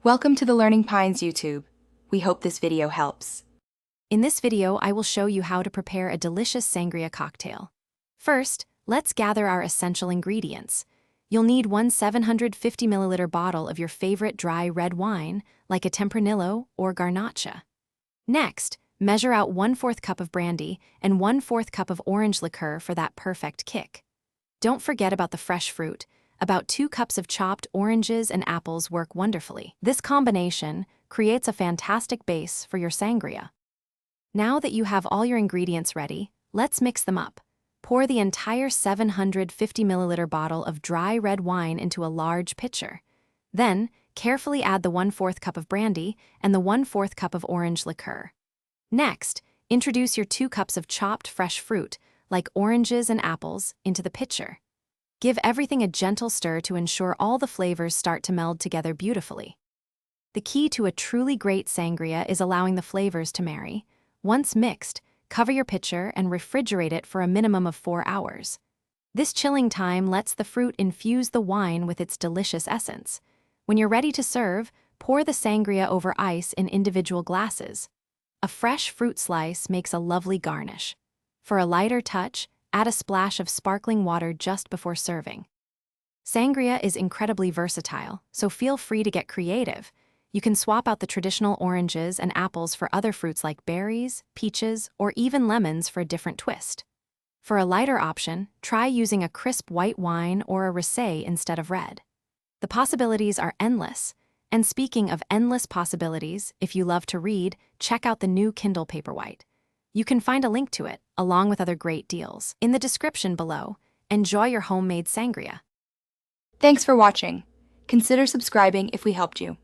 Welcome to the Learning Pines YouTube. We hope this video helps. In this video, I will show you how to prepare a delicious sangria cocktail. First, let's gather our essential ingredients. You'll need one 750 milliliter bottle of your favorite dry red wine, like a Tempranillo or Garnacha. Next, measure out 1/4 cup of brandy and 1/4 cup of orange liqueur for that perfect kick. Don't forget about the fresh fruit. About 2 cups of chopped oranges and apples work wonderfully. This combination creates a fantastic base for your sangria. Now that you have all your ingredients ready, let's mix them up. Pour the entire 750 milliliter bottle of dry red wine into a large pitcher. Then, carefully add the 1/4 cup of brandy and the 1/4 cup of orange liqueur. Next, introduce your 2 cups of chopped fresh fruit, like oranges and apples, into the pitcher. Give everything a gentle stir to ensure all the flavors start to meld together beautifully. The key to a truly great sangria is allowing the flavors to marry. Once mixed, cover your pitcher and refrigerate it for a minimum of 4 hours. This chilling time lets the fruit infuse the wine with its delicious essence. When you're ready to serve, pour the sangria over ice in individual glasses. A fresh fruit slice makes a lovely garnish. For a lighter touch, add a splash of sparkling water just before serving. Sangria is incredibly versatile, so feel free to get creative. You can swap out the traditional oranges and apples for other fruits like berries, peaches, or even lemons for a different twist. For a lighter option, try using a crisp white wine or a rosé instead of red. The possibilities are endless. And speaking of endless possibilities, if you love to read, check out the new Kindle Paperwhite. You can find a link to it, along with other great deals, in the description below. Enjoy your homemade sangria. Thanks for watching. Consider subscribing if we helped you.